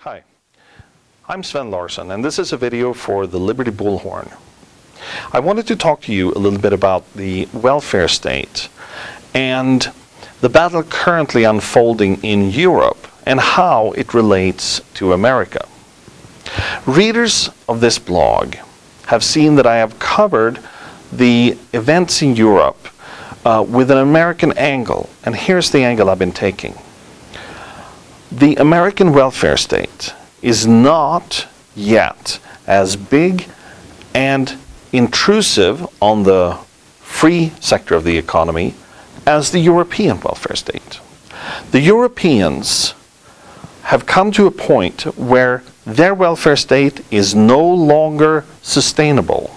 Hi, I'm Sven Larson, and this is a video for the Liberty Bullhorn. I wanted to talk to you a little bit about the welfare state and the battle currently unfolding in Europe and how it relates to America. Readers of this blog have seen that I have covered the events in Europe with an American angle, and here's the angle I've been taking. The American welfare state is not yet as big and intrusive on the free sector of the economy as the European welfare state. The Europeans have come to a point where their welfare state is no longer sustainable.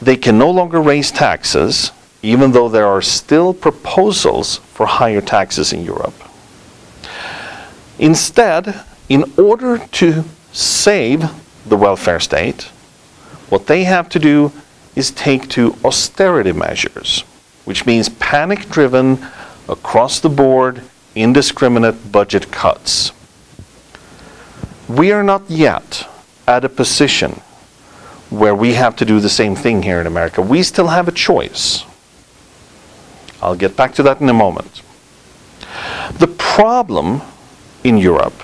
They can no longer raise taxes, even though there are still proposals for higher taxes in Europe. Instead, in order to save the welfare state, what they have to do is take to austerity measures, which means panic-driven, across-the-board, indiscriminate budget cuts. We are not yet at a position where we have to do the same thing here in America. We still have a choice. I'll get back to that in a moment. The problem in Europe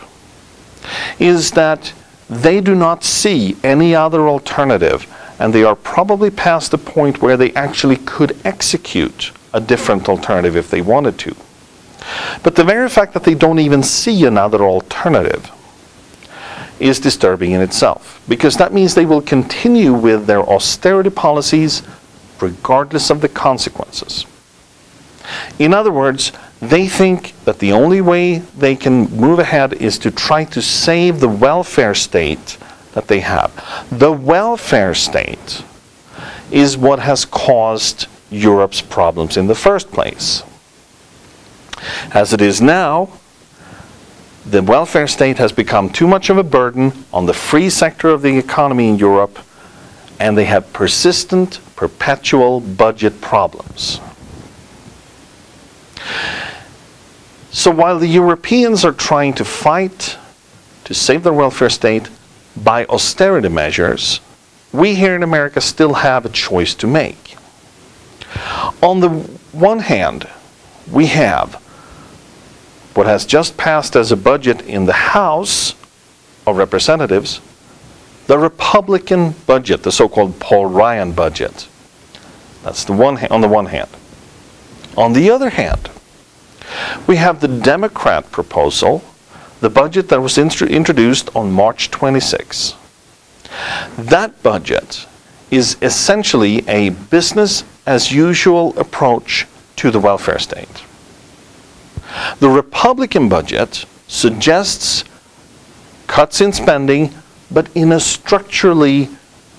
is that they do not see any other alternative, and they are probably past the point where they actually could execute a different alternative if they wanted to. But the very fact that they don't even see another alternative is disturbing in itself, because that means they will continue with their austerity policies regardless of the consequences. In other words, they think that the only way they can move ahead is to try to save the welfare state that they have. The welfare state is what has caused Europe's problems in the first place. As it is now, the welfare state has become too much of a burden on the free sector of the economy in Europe, and they have persistent, perpetual budget problems. So while the Europeans are trying to fight to save their welfare state by austerity measures, we here in America still have a choice to make. On the one hand, we have what has just passed as a budget in the House of Representatives, the Republican budget, the so-called Paul Ryan budget. That's on the one hand. On the other hand, we have the Democrat proposal, the budget that was introduced on March 26. That budget is essentially a business-as-usual approach to the welfare state. The Republican budget suggests cuts in spending, but in a structurally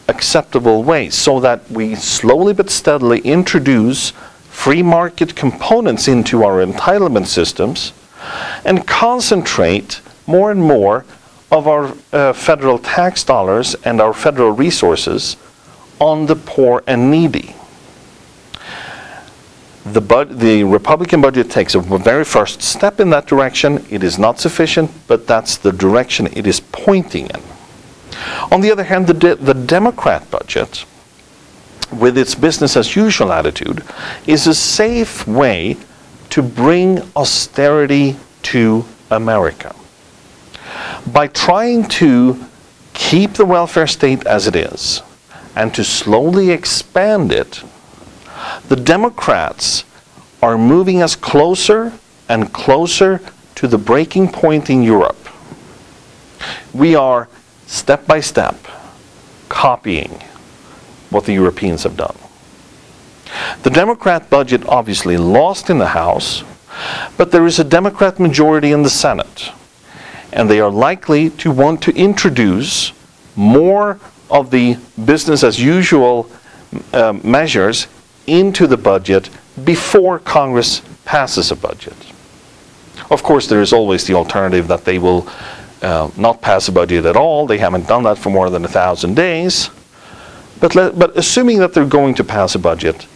acceptable way, so that we slowly but steadily introduce free market components into our entitlement systems and concentrate more and more of our federal tax dollars and our federal resources on the poor and needy. The Republican budget takes a very first step in that direction. It is not sufficient, but that's the direction it is pointing in. On the other hand, the Democrat budget, with its business-as-usual attitude, is a safe way to bring austerity to America. By trying to keep the welfare state as it is and to slowly expand it, the Democrats are moving us closer and closer to the breaking point in Europe. We are, step by step, copying what the Europeans have done. The Democrat budget obviously lost in the House, but there is a Democrat majority in the Senate, and they are likely to want to introduce more of the business-as-usual measures into the budget before Congress passes a budget. Of course, there is always the alternative that they will not pass a budget at all. They haven't done that for more than 1,000 days. But assuming that they're going to pass a budget,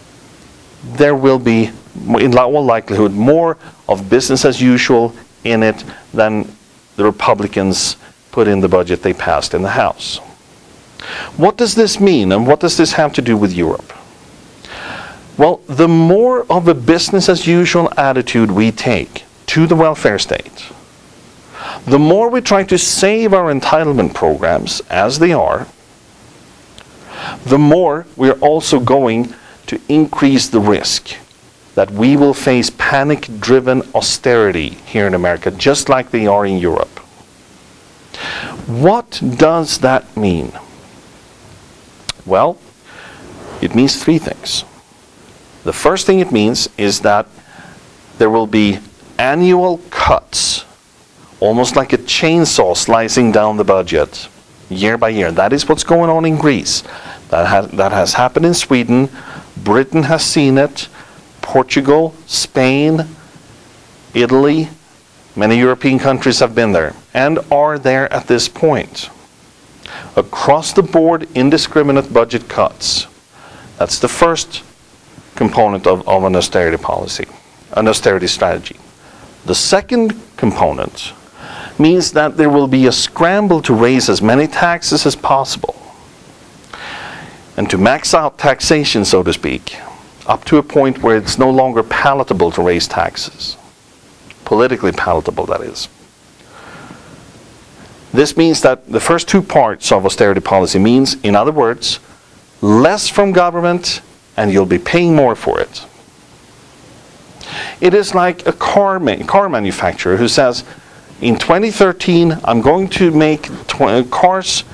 there will be, in all likelihood, more of business as usual in it than the Republicans put in the budget they passed in the House. What does this mean, and what does this have to do with Europe? Well, the more of a business as usual attitude we take to the welfare state, the more we try to save our entitlement programs as they are, the more we're also going to increase the risk that we will face panic-driven austerity here in America, just like they are in Europe. What does that mean? Well, it means three things. The first thing it means is that there will be annual cuts, almost like a chainsaw slicing down the budget, year by year. That is what's going on in Greece. That has happened in Sweden. Britain has seen it. Portugal, Spain, Italy, many European countries have been there and are there at this point. Across the board, indiscriminate budget cuts. That's the first component of an austerity policy, an austerity strategy. The second component means that there will be a scramble to raise as many taxes as possible and to max out taxation, so to speak, up to a point where it's no longer palatable to raise taxes. Politically palatable, that is. This means that the first two parts of austerity policy means, in other words, less from government and you'll be paying more for it. It is like a car manufacturer who says, in 2013, I'm going to make cars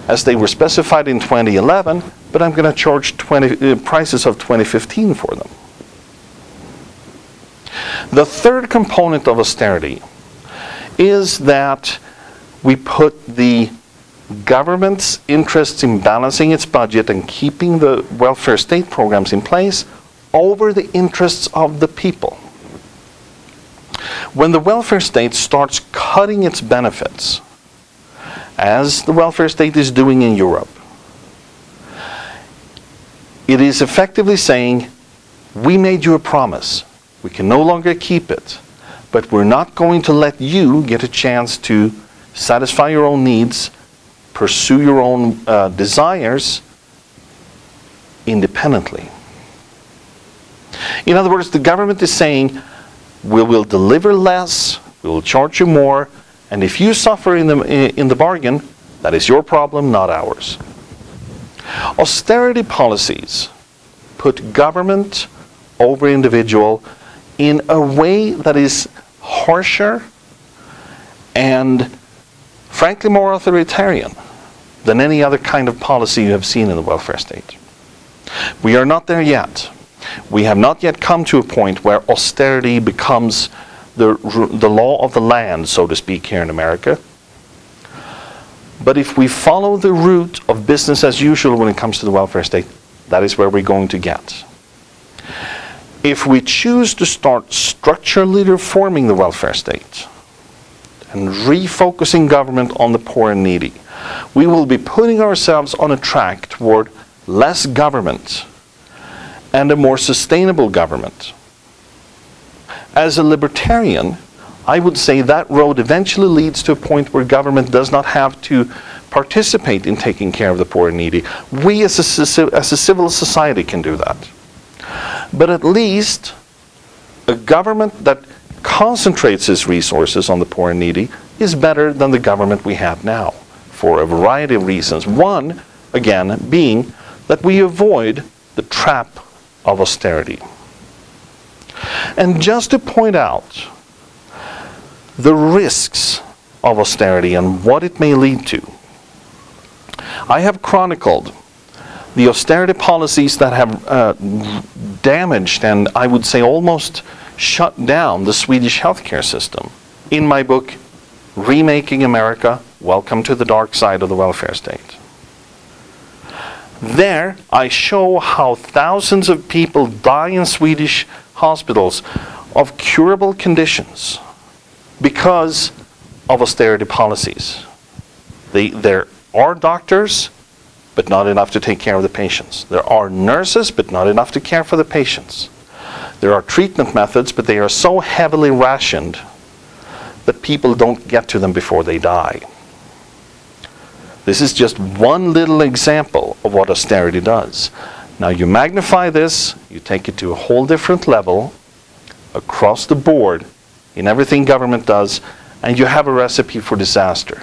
as they were specified in 2011, but I'm going to charge prices of 2015 for them. The third component of austerity is that we put the government's interests in balancing its budget and keeping the welfare state programs in place over the interests of the people. When the welfare state starts cutting its benefits, as the welfare state is doing in Europe, it is effectively saying, we made you a promise. We can no longer keep it, but we're not going to let you get a chance to satisfy your own needs, pursue your own desires independently. In other words, the government is saying, we will deliver less, we will charge you more, and if you suffer in the bargain, that is your problem, not ours. Austerity policies put government over individual in a way that is harsher and frankly more authoritarian than any other kind of policy you have seen in the welfare state. We are not there yet. We have not yet come to a point where austerity becomes the law of the land, so to speak, here in America. But if we follow the route of business as usual when it comes to the welfare state, that is where we're going to get. If we choose to start structurally reforming the welfare state and refocusing government on the poor and needy, we will be putting ourselves on a track toward less government and a more sustainable government. As a libertarian, I would say that road eventually leads to a point where government does not have to participate in taking care of the poor and needy. We as a civil society can do that. But at least a government that concentrates its resources on the poor and needy is better than the government we have now, for a variety of reasons. One, again, being that we avoid the trap of austerity. And just to point out the risks of austerity and what it may lead to, I have chronicled the austerity policies that have damaged and I would say almost shut down the Swedish healthcare system in my book, Remaking America, Welcome to the Dark Side of the Welfare State. There, I show how thousands of people die in Swedish hospitals of curable conditions because of austerity policies. There are doctors, but not enough to take care of the patients. There are nurses, but not enough to care for the patients. There are treatment methods, but they are so heavily rationed but people don't get to them before they die. This is just one little example of what austerity does. Now you magnify this, you take it to a whole different level, across the board, in everything government does, and you have a recipe for disaster.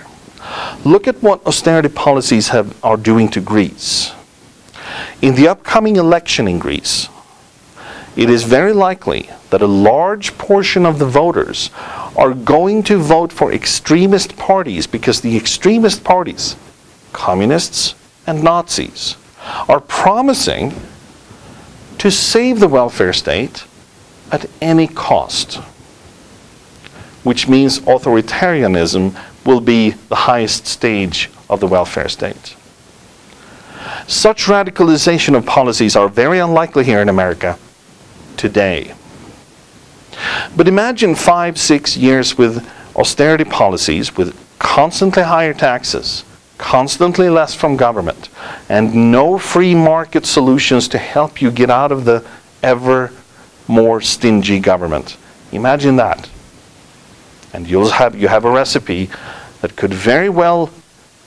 Look at what austerity policies are doing to Greece. In the upcoming election in Greece, it is very likely that a large portion of the voters are going to vote for extremist parties, because the extremist parties, communists and Nazis, are promising to save the welfare state at any cost, which means authoritarianism will be the highest stage of the welfare state. Such radicalization of policies are very unlikely here in America today. But imagine 5-6 years with austerity policies, with constantly higher taxes, constantly less from government, and no free market solutions to help you get out of the ever more stingy government. Imagine that. And you have a recipe that could very well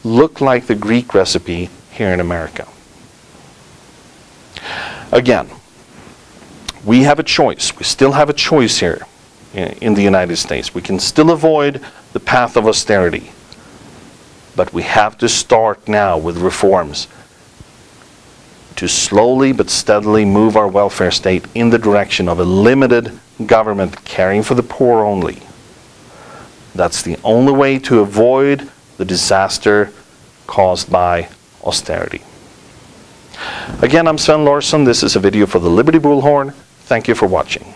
look like the Greek recipe here in America. Again, we have a choice. We still have a choice here in the United States. We can still avoid the path of austerity. But we have to start now with reforms to slowly but steadily move our welfare state in the direction of a limited government caring for the poor only. That's the only way to avoid the disaster caused by austerity. Again, I'm Sven Larson. This is a video for the Liberty Bullhorn. Thank you for watching.